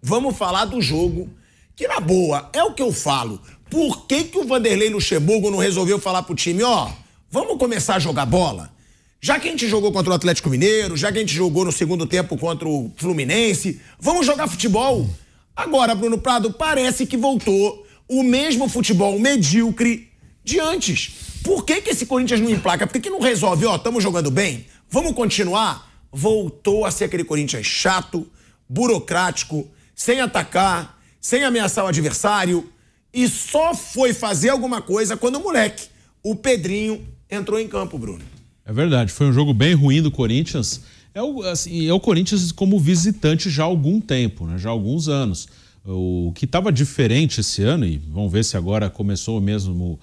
Vamos falar do jogo, que na boa, é o que eu falo. Por que o Vanderlei Luxemburgo não resolveu falar pro time, vamos começar a jogar bola? Já que a gente jogou contra o Atlético Mineiro, já que a gente jogou no segundo tempo contra o Fluminense, vamos jogar futebol. Agora, Bruno Prado, parece que voltou o mesmo futebol medíocre de antes. Por que esse Corinthians não emplaca? Por que não resolve, estamos jogando bem, vamos continuar? Voltou a ser aquele Corinthians chato, burocrático, sem atacar, sem ameaçar o adversário, e só foi fazer alguma coisa quando o moleque, o Pedrinho, entrou em campo, Bruno. É verdade, foi um jogo bem ruim do Corinthians. É o Corinthians como visitante já há algum tempo, né? Já há alguns anos. O que estava diferente esse ano, e vamos ver se agora começou mesmo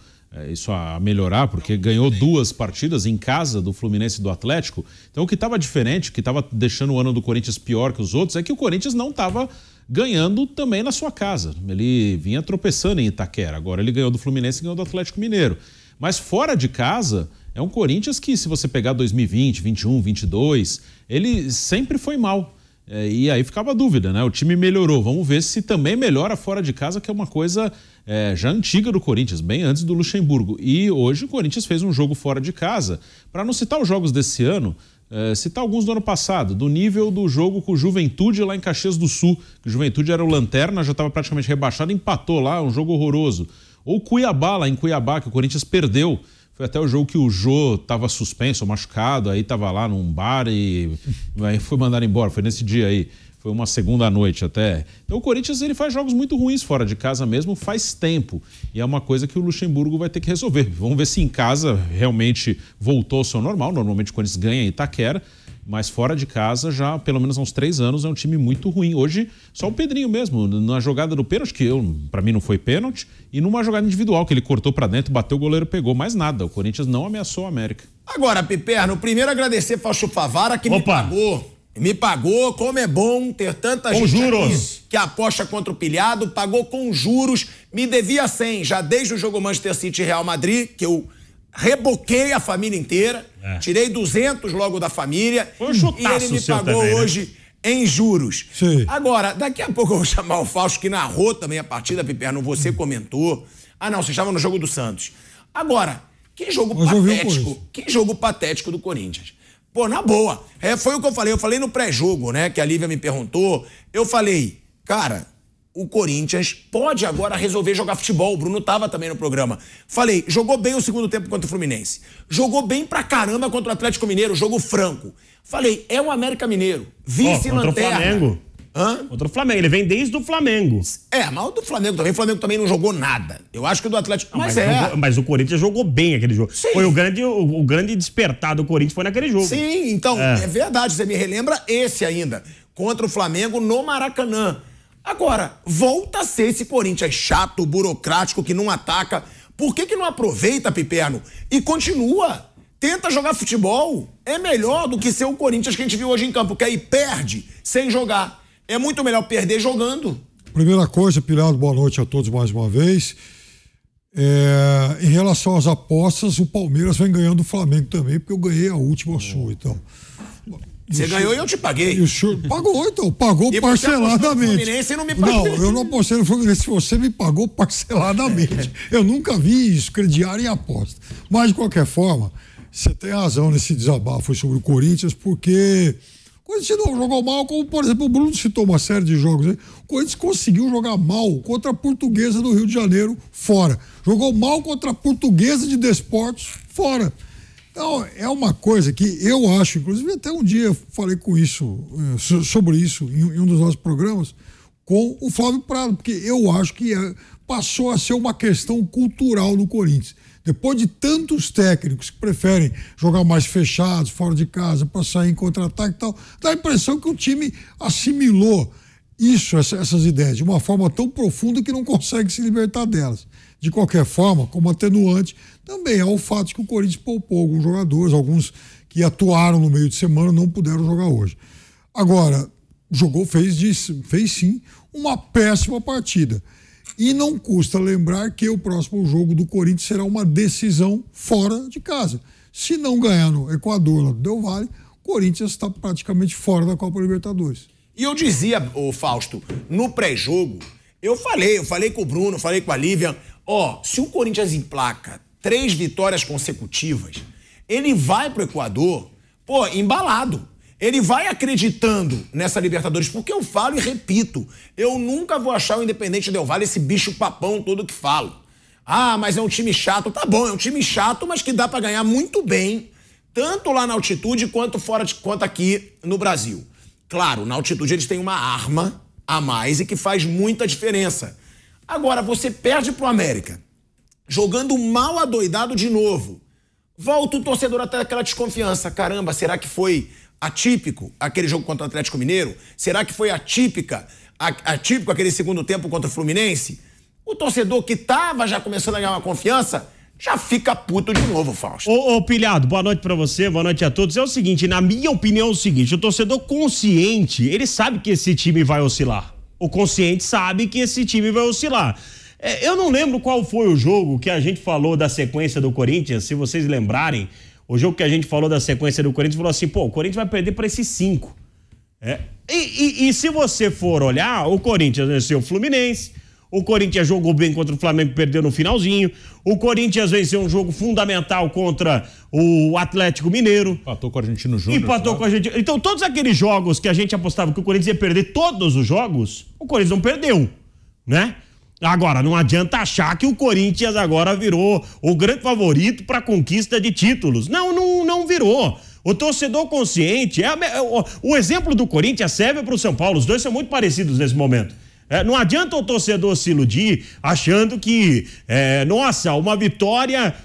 isso a melhorar, porque ganhou 2 partidas em casa do Fluminense e do Atlético. Então o que estava diferente, o que estava deixando o ano do Corinthians pior que os outros, é que o Corinthians não estava ganhando também na sua casa. Ele vinha tropeçando em Itaquera. Agora ele ganhou do Fluminense e ganhou do Atlético Mineiro. Mas fora de casa, é um Corinthians que, se você pegar 2020, 21, 22, ele sempre foi mal. E aí ficava a dúvida, né? O time melhorou. Vamos ver se também melhora fora de casa, que é uma coisa já antiga do Corinthians, bem antes do Luxemburgo. E hoje o Corinthians fez um jogo fora de casa. Para não citar os jogos desse ano, citar alguns do ano passado, do nível do jogo com o Juventude lá em Caxias do Sul, que o Juventude era o lanterna, já estava praticamente rebaixado, empatou lá, um jogo horroroso. Ou Cuiabá, lá em Cuiabá, que o Corinthians perdeu. Foi até o jogo que o Jô estava suspenso, machucado, aí estava lá num bar e aí foi mandado embora. Foi nesse dia aí. Foi uma segunda noite até. Então o Corinthians ele faz jogos muito ruins fora de casa mesmo faz tempo. E é uma coisa que o Luxemburgo vai ter que resolver. Vamos ver se em casa realmente voltou ao seu normal. Normalmente o Corinthians ganha em Itaquera. Mas fora de casa, já pelo menos há uns 3 anos, é um time muito ruim. Hoje, só o Pedrinho mesmo, na jogada do pênalti, que pra mim não foi pênalti, e numa jogada individual, que ele cortou pra dentro, bateu, o goleiro pegou, mais nada. O Corinthians não ameaçou o América. Agora, Piperno, primeiro agradecer Fausto Favara, que me pagou. Me pagou, como é bom ter tanta gente aqui que aposta contra o pilhado, pagou com juros, me devia 100, já desde o jogo Manchester City e Real Madrid, que eu reboquei a família inteira, tirei 200 logo da família, e ele me pagou também, hoje em juros. Sim. Agora, daqui a pouco eu vou chamar o Fausto, que narrou também a partida, Piperno, você comentou. Ah, não, você estava no jogo do Santos. Agora, que jogo patético do Corinthians. Pô, na boa, foi o que eu falei no pré-jogo, né, que a Lívia me perguntou, eu falei, cara, o Corinthians pode agora resolver jogar futebol. O Bruno tava também no programa. Falei, jogou bem o segundo tempo contra o Fluminense. Jogou bem pra caramba contra o Atlético Mineiro, jogo franco. Falei, é o América Mineiro, vice-lanterna. Contra o Flamengo. Contra o Flamengo, ele vem desde o Flamengo. Mas o do Flamengo também. O Flamengo também não jogou nada. Eu acho que o do Atlético... Mas o Corinthians jogou bem aquele jogo. Sim. Foi o grande despertar do Corinthians foi naquele jogo. Sim, então, é verdade. Você me relembra esse ainda. Contra o Flamengo no Maracanã. Agora, volta a ser esse Corinthians chato, burocrático, que não ataca. Por que não aproveita, Piperno, e continua? Tenta jogar futebol. É melhor do que ser o Corinthians que a gente viu hoje em campo, que aí perde sem jogar. É muito melhor perder jogando. Primeira coisa, Pilhado, boa noite a todos mais uma vez. Em relação às apostas, o Palmeiras vem ganhando o Flamengo também, porque eu ganhei a última sua, então... Você ganhou e eu te paguei. E o senhor pagou, então. Pagou parceladamente. Fluminense não me pagou. Não, eu não apostei no Fluminense. Você me pagou parceladamente. Eu nunca vi isso, crediário em aposta. Mas, de qualquer forma, você tem razão nesse desabafo sobre o Corinthians, porque o Corinthians não jogou mal, como, por exemplo, o Bruno citou uma série de jogos. Né? O Corinthians conseguiu jogar mal contra a Portuguesa do Rio de Janeiro, fora. Jogou mal contra a Portuguesa de Desportos, fora. Então, é uma coisa que eu acho, inclusive até um dia eu falei sobre isso em um dos nossos programas, com o Flávio Prado, porque eu acho que passou a ser uma questão cultural no Corinthians. Depois de tantos técnicos que preferem jogar mais fechados, fora de casa, para sair em contra-ataque e tal, dá a impressão que o time assimilou essas ideias de uma forma tão profunda que não consegue se libertar delas. De qualquer forma, como atenuante, também é o fato de que o Corinthians poupou alguns jogadores, alguns que atuaram no meio de semana não puderam jogar hoje. Agora, fez sim uma péssima partida. E não custa lembrar que o próximo jogo do Corinthians será uma decisão fora de casa. Se não ganhar no Equador, lá do Del Valle, o Corinthians está praticamente fora da Copa Libertadores. E eu dizia, ô Fausto, no pré-jogo, eu falei com o Bruno, falei com a Lívia, se o Corinthians emplaca 3 vitórias consecutivas, ele vai pro Equador, embalado. Ele vai acreditando nessa Libertadores, porque eu falo e repito, eu nunca vou achar o Independente Del Valle esse bicho papão todo que falo. Mas é um time chato. Tá bom, é um time chato, mas que dá pra ganhar muito bem, tanto lá na altitude quanto quanto aqui no Brasil. Claro, na altitude eles têm uma arma a mais e que faz muita diferença. Agora, você perde pro América, jogando mal adoidado de novo. Volta o torcedor até aquela desconfiança. Caramba, será que foi atípico aquele jogo contra o Atlético Mineiro? Será que foi atípico aquele segundo tempo contra o Fluminense? O torcedor que tava já começando a ganhar uma confiança já fica puto de novo, Fausto. Ô Pilhado, boa noite pra você, boa noite a todos. É o seguinte, na minha opinião é o seguinte, o torcedor consciente, ele sabe que esse time vai oscilar. O consciente sabe que esse time vai oscilar. Eu não lembro qual foi o jogo que a gente falou da sequência do Corinthians, se vocês lembrarem, o jogo que a gente falou da sequência do Corinthians, falou assim, o Corinthians vai perder para esses 5. E se você for olhar, o Corinthians venceu o Fluminense, o Corinthians jogou bem contra o Flamengo, perdeu no finalzinho, o Corinthians venceu um jogo fundamental contra o Atlético Mineiro. Empatou com o Argentino Júnior. Empatou com a Argentina. Então todos aqueles jogos que a gente apostava que o Corinthians ia perder todos os jogos, o Corinthians não perdeu, né? Agora, não adianta achar que o Corinthians agora virou o grande favorito para a conquista de títulos. Não virou. O torcedor consciente, o exemplo do Corinthians serve para o São Paulo. Os dois são muito parecidos nesse momento. Não adianta o torcedor se iludir achando que, uma vitória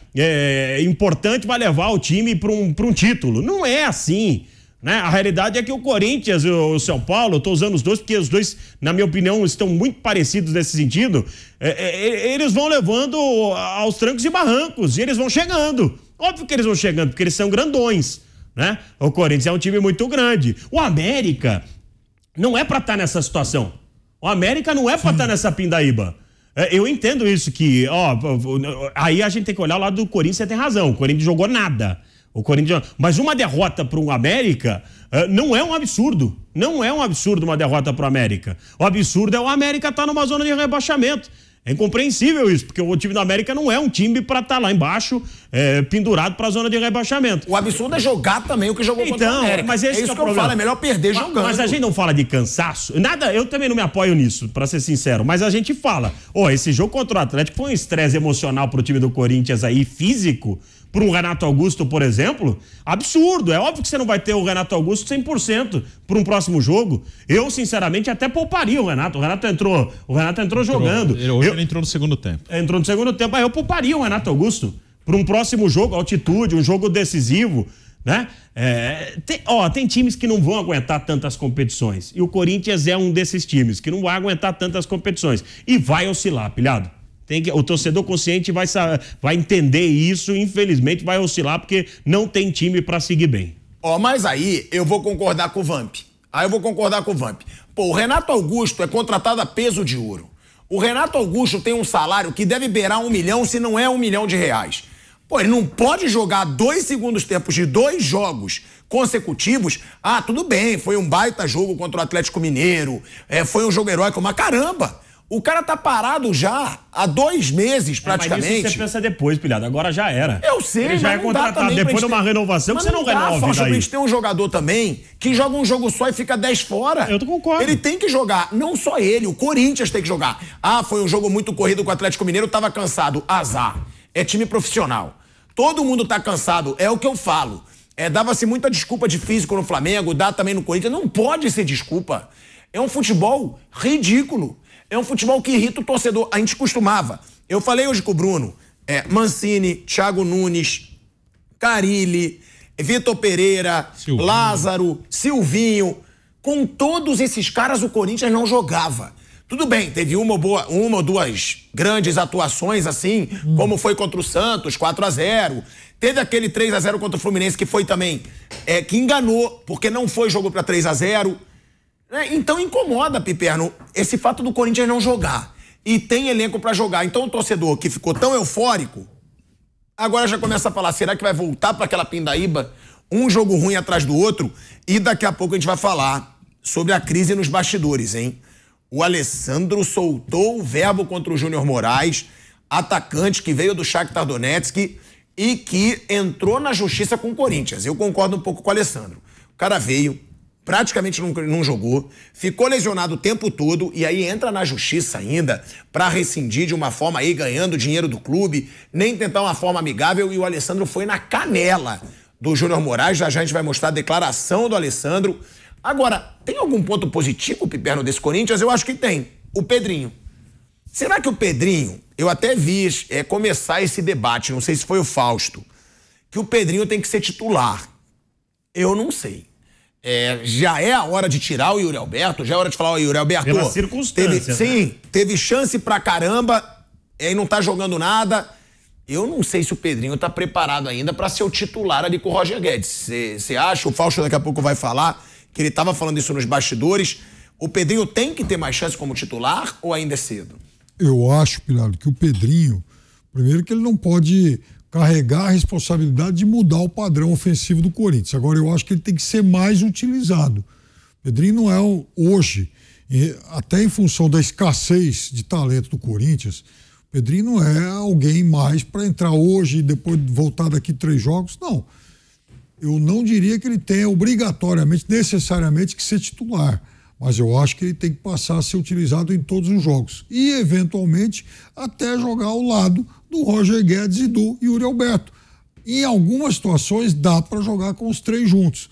importante vai levar o time para um título. Não é assim. Né? A realidade é que o Corinthians e o São Paulo, eu estou usando os dois porque os dois, na minha opinião, estão muito parecidos nesse sentido, eles vão levando aos trancos e barrancos, e eles vão chegando. Óbvio que eles vão chegando, porque eles são grandões, né? O Corinthians é um time muito grande. O América não é para estar nessa situação. O América não é para estar nessa pindaíba. Eu entendo isso, que aí a gente tem que olhar o lado do Corinthians, você tem razão, o Corinthians jogou nada. Mas uma derrota para o América não é um absurdo. Não é um absurdo uma derrota para o América. O absurdo é o América estar numa zona de rebaixamento. É incompreensível isso, porque o time do América não é um time para estar lá embaixo, pendurado para a zona de rebaixamento. O absurdo é jogar também o que jogou contra o América. Mas esse é isso que eu falo, é melhor perder jogando. Mas a gente não fala de cansaço, eu também não me apoio nisso, para ser sincero, mas a gente fala, esse jogo contra o Atlético foi um estresse emocional pro time do Corinthians aí, físico, para um Renato Augusto, por exemplo, absurdo. É óbvio que você não vai ter o Renato Augusto 100% para um próximo jogo. Eu, sinceramente, até pouparia o Renato. O Renato entrou jogando. Hoje ele entrou no segundo tempo. Entrou no segundo tempo. Aí eu pouparia o Renato Augusto para um próximo jogo, altitude, um jogo decisivo, né? Tem times que não vão aguentar tantas competições. E o Corinthians é um desses times que não vai aguentar tantas competições. E vai oscilar, Pilhado. O torcedor consciente vai entender isso, infelizmente vai oscilar, porque não tem time pra seguir bem. Mas aí eu vou concordar com o Vamp. O Renato Augusto é contratado a peso de ouro. O Renato Augusto tem um salário que deve beirar 1 milhão, se não é R$1 milhão. Ele não pode jogar 2 segundos tempos de 2 jogos consecutivos. Tudo bem, foi um baita jogo contra o Atlético Mineiro, foi um jogo heróico, mas caramba! O cara tá parado já há 2 meses, praticamente. Mas isso você pensa depois, Pilhado. Agora já era. Eu sei, ele já é contratado depois de uma renovação, que você não renova. Mas a gente tem um jogador também que joga um jogo só e fica 10 fora. Eu concordo. Ele tem que jogar. Não só ele, o Corinthians tem que jogar. Foi um jogo muito corrido com o Atlético Mineiro, tava cansado. Azar. É time profissional. Todo mundo tá cansado. É o que eu falo. Dava-se muita desculpa de físico no Flamengo, dá também no Corinthians. Não pode ser desculpa. É um futebol ridículo. É um futebol que irrita o torcedor. A gente costumava. Eu falei hoje com o Bruno. Mancini, Thiago Nunes, Carille, Vitor Pereira, Silvinho. Lázaro, Silvinho. Com todos esses caras o Corinthians não jogava. Tudo bem, teve uma ou 2 grandes atuações assim, como foi contra o Santos, 4-0. Teve aquele 3-0 contra o Fluminense que foi também, que enganou, porque não foi jogo para 3-0. Então incomoda, Piperno, esse fato do Corinthians não jogar. E tem elenco pra jogar. Então o torcedor que ficou tão eufórico, agora já começa a falar, será que vai voltar pra aquela pindaíba? Um jogo ruim atrás do outro? E daqui a pouco a gente vai falar sobre a crise nos bastidores, hein? O Alessandro soltou o verbo contra o Júnior Moraes, atacante que veio do Shakhtar Donetsk e que entrou na justiça com o Corinthians. Eu concordo um pouco com o Alessandro. O cara veio, praticamente não jogou, ficou lesionado o tempo todo e aí entra na justiça ainda para rescindir de uma forma aí, ganhando dinheiro do clube, nem tentar uma forma amigável, e o Alessandro foi na canela do Júnior Moraes. Já a gente vai mostrar a declaração do Alessandro. Agora, tem algum ponto positivo, Piperno, desse Corinthians? Eu acho que tem. O Pedrinho. Será que o Pedrinho, eu até vi começar esse debate, não sei se foi o Fausto, que o Pedrinho tem que ser titular. Eu não sei. Já é a hora de tirar o Yuri Alberto? Já é hora de falar, Yuri Alberto... Pela circunstância. Sim, teve chance pra caramba, e não tá jogando nada. Eu não sei se o Pedrinho tá preparado ainda pra ser o titular ali com o Roger Guedes. Você acha? O Fausto daqui a pouco vai falar, que ele tava falando isso nos bastidores. O Pedrinho tem que ter mais chance como titular ou ainda é cedo? Eu acho, Pilar, que o Pedrinho, primeiro que ele não pode carregar a responsabilidade de mudar o padrão ofensivo do Corinthians. Agora, eu acho que ele tem que ser mais utilizado. O Pedrinho não é hoje, até em função da escassez de talento do Corinthians, o Pedrinho não é alguém mais para entrar hoje e depois voltar daqui 3 jogos. Não. Eu não diria que ele tenha obrigatoriamente, necessariamente, que ser titular. Mas eu acho que ele tem que passar a ser utilizado em todos os jogos. E, eventualmente, até jogar ao lado do Roger Guedes e do Yuri Alberto. Em algumas situações, dá para jogar com os 3 juntos.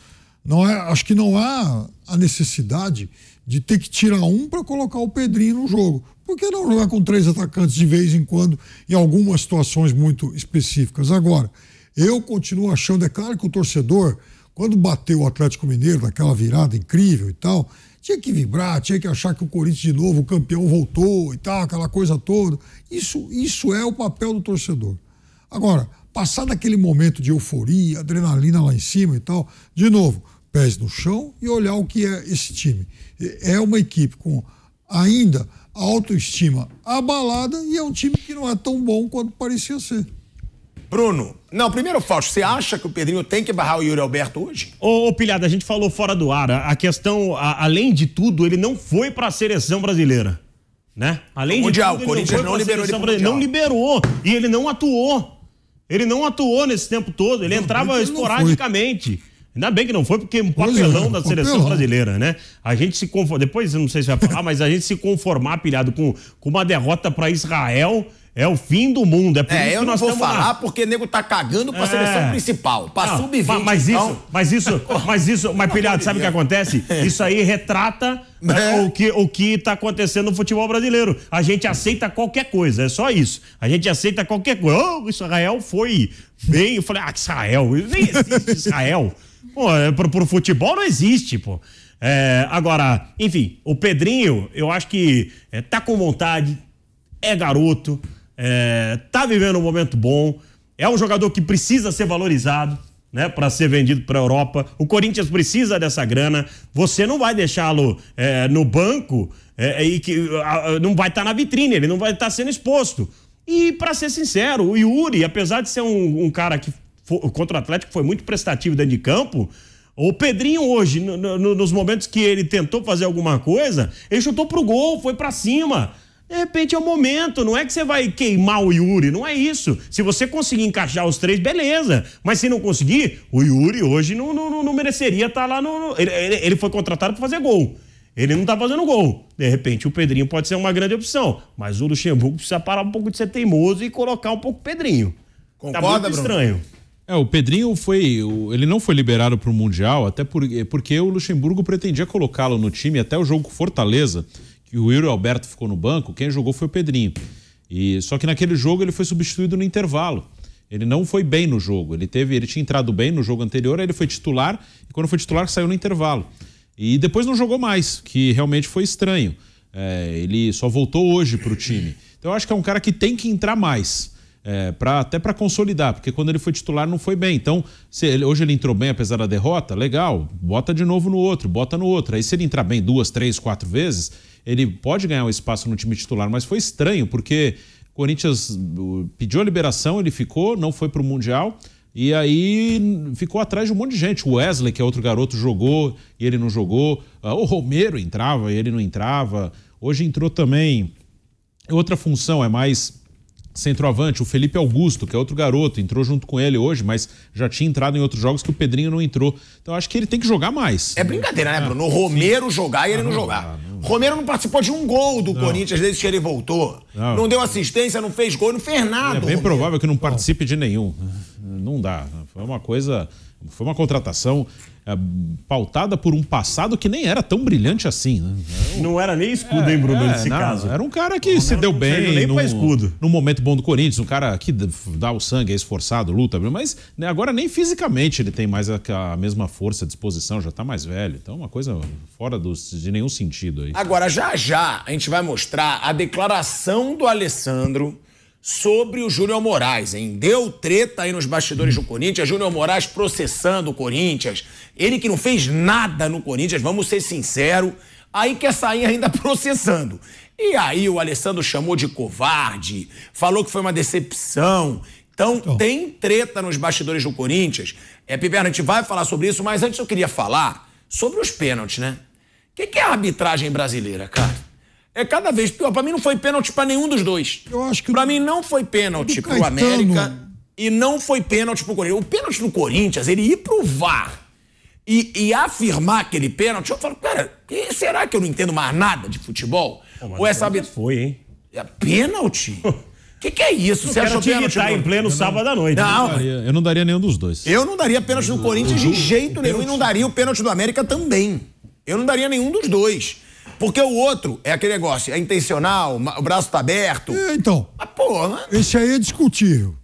Acho que não há a necessidade de ter que tirar um para colocar o Pedrinho no jogo. Por que não jogar com 3 atacantes de vez em quando, em algumas situações muito específicas? Agora, eu continuo achando, é claro que o torcedor, quando bateu o Atlético Mineiro, naquela virada incrível e tal, tinha que vibrar, tinha que achar que o Corinthians de novo, o campeão voltou e tal, aquela coisa toda. Isso é o papel do torcedor. Agora, passar daquele momento de euforia, adrenalina lá em cima e tal, de novo, pés no chão e olhar o que é esse time. É uma equipe com ainda autoestima abalada e é um time que não é tão bom quanto parecia ser. Bruno, não, primeiro, Fausto, você acha que o Pedrinho tem que barrar o Yuri Alberto hoje? Ô, Pilhada, a gente falou fora do ar, a questão, além de tudo, ele não foi pra seleção brasileira, né? Além de Mundial, tudo, o Corinthians não liberou ele pro Mundial. Não liberou, e ele não atuou. Ele não atuou nesse tempo todo, ele entrava esporadicamente. Ainda bem que não foi, porque papelão da seleção brasileira, né? A gente se conforma, depois eu não sei se vai falar, mas a gente se conformar, Pilhado, com uma derrota pra Israel... É o fim do mundo. É por isso eu que não nós vou falar porque o nego tá cagando pra seleção principal, pra sub-20. Mas Pilhado, sabe o que acontece? Isso aí retrata o que tá acontecendo no futebol brasileiro. A gente aceita qualquer coisa, é só isso. A gente aceita qualquer coisa. Oh, Israel foi bem. Eu falei, Israel, nem existe Israel. Pô, pro futebol não existe, pô. Agora, enfim, o Pedrinho, eu acho que tá com vontade, é garoto. Tá vivendo um momento bom, é um jogador que precisa ser valorizado, né, para ser vendido para a Europa. O Corinthians precisa dessa grana. Você não vai deixá-lo no banco e que não vai estar na vitrine, ele não vai estar sendo exposto. E para ser sincero, o Yuri, apesar de ser um cara que contra o Atlético foi muito prestativo dentro de campo, o Pedrinho hoje, nos momentos que ele tentou fazer alguma coisa, ele chutou pro gol, foi para cima. De repente é o momento, não é que você vai queimar o Yuri, não é isso. Se você conseguir encaixar os 3, beleza. Mas se não conseguir, o Yuri hoje não mereceria estar lá no... Ele foi contratado para fazer gol. Ele não tá fazendo gol. De repente o Pedrinho pode ser uma grande opção. Mas o Luxemburgo precisa parar um pouco de ser teimoso e colocar um pouco o Pedrinho. Concorda, tá muito estranho. O Pedrinho ele não foi liberado para o Mundial, até porque o Luxemburgo pretendia colocá-lo no time até o jogo com Fortaleza, que o Yuri Alberto ficou no banco, quem jogou foi o Pedrinho. Só que naquele jogo ele foi substituído no intervalo. Ele não foi bem no jogo. Ele tinha entrado bem no jogo anterior, aí ele foi titular, e quando foi titular saiu no intervalo. E depois não jogou mais, que realmente foi estranho. Ele só voltou hoje para o time. Então eu acho que é um cara que tem que entrar mais. Até para consolidar, porque quando ele foi titular não foi bem. Então, hoje ele entrou bem apesar da derrota, legal, bota de novo no outro, bota no outro. Aí se ele entrar bem 2, 3, 4 vezes, ele pode ganhar um espaço no time titular, mas foi estranho, porque o Corinthians pediu a liberação, ele ficou, não foi para o Mundial, E aí ficou atrás de um monte de gente. O Wesley, que é outro garoto, jogou e ele não jogou. O Romero entrava e ele não entrava. Hoje entrou também outra função, é mais centroavante. O Felipe Augusto, que é outro garoto, entrou junto com ele hoje, mas já tinha entrado em outros jogos que o Pedrinho não entrou. Então acho que ele tem que jogar mais. É brincadeira, né, Bruno? O Romero jogar e ele não jogar. Romero não participou de um gol do Corinthians desde que ele voltou. Não deu assistência, não fez gol, não fez nada. É bem provável que não participe de nenhum. Não dá. Foi uma contratação pautada por um passado que nem era tão brilhante assim. Né? Não era nem escudo, hein, Bruno, nesse caso. Era um cara que se deu bem num momento bom do Corinthians, um cara que dá o sangue, é esforçado, luta, mas né, agora nem fisicamente ele tem mais a mesma força, disposição, já tá mais velho. Então uma coisa fora de nenhum sentido aí. Agora, já a gente vai mostrar a declaração do Alessandro sobre o Júnior Moraes, hein? Deu treta aí nos bastidores do Corinthians, Júnior Moraes processando o Corinthians, ele que não fez nada no Corinthians, vamos ser sinceros, aí quer sair ainda processando. E aí o Alessandro chamou de covarde, falou que foi uma decepção. Então, tem treta nos bastidores do Corinthians. Piperno, a gente vai falar sobre isso, mas antes eu queria falar sobre os pênaltis, né? O que é a arbitragem brasileira, cara? É cada vez pior. Pra mim não foi pênalti pra nenhum dos dois. Eu acho que pra mim não foi pênalti pro América e não foi pênalti pro Corinthians. O pênalti no Corinthians, ele ir pro VAR e afirmar aquele pênalti, eu falo, cara, será que eu não entendo mais nada de futebol? Ou essa foi, hein? É pênalti? Que é isso? Você achou pênalti em pleno sábado à noite? Não, eu não daria nenhum dos dois. Eu não daria pênalti no Corinthians de jeito nenhum e não daria o pênalti do América também. Eu não daria nenhum dos dois. Porque o outro é aquele negócio, é intencional, o braço tá aberto. Então, esse aí é discutível.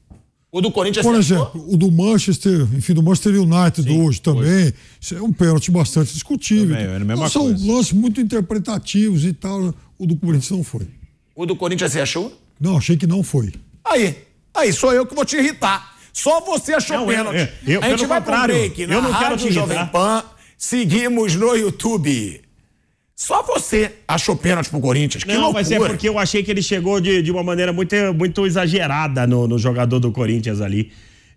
O do Corinthians... Por exemplo, o do Manchester, enfim, do Manchester United hoje também, isso é um pênalti bastante discutível. Também, é a mesma são coisa. lances muito interpretativos e tal. O do Corinthians não foi. O do Corinthians você achou? Não, achei que não foi. Aí sou eu que vou te irritar. Só você achou pênalti. A gente vai pro break na Rádio Jovem Pan, seguimos no YouTube. Só você achou pênalti pro Corinthians. Que loucura. Mas é porque eu achei que ele chegou de uma maneira muito exagerada no jogador do Corinthians ali.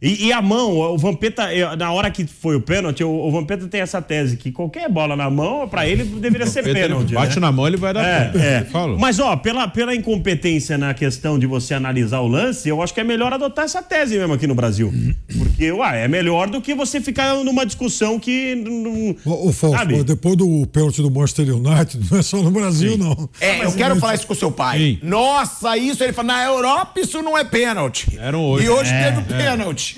E a mão, o Vampeta, na hora que foi o pênalti, o Vampeta tem essa tese que qualquer bola na mão, pra ele deveria ser pênalti. Bate na mão, ele vai dar pênalti. Mas, pela incompetência na questão de você analisar o lance, eu acho que é melhor adotar essa tese mesmo aqui no Brasil. Porque, é melhor do que você ficar numa discussão que... Ô, Fausto, depois do pênalti do Manchester United, não é só no Brasil, não. Eu quero falar isso com o seu pai. Sim. Nossa, isso, ele fala, na Europa isso não é pênalti. Era um 8. E hoje teve pênalti.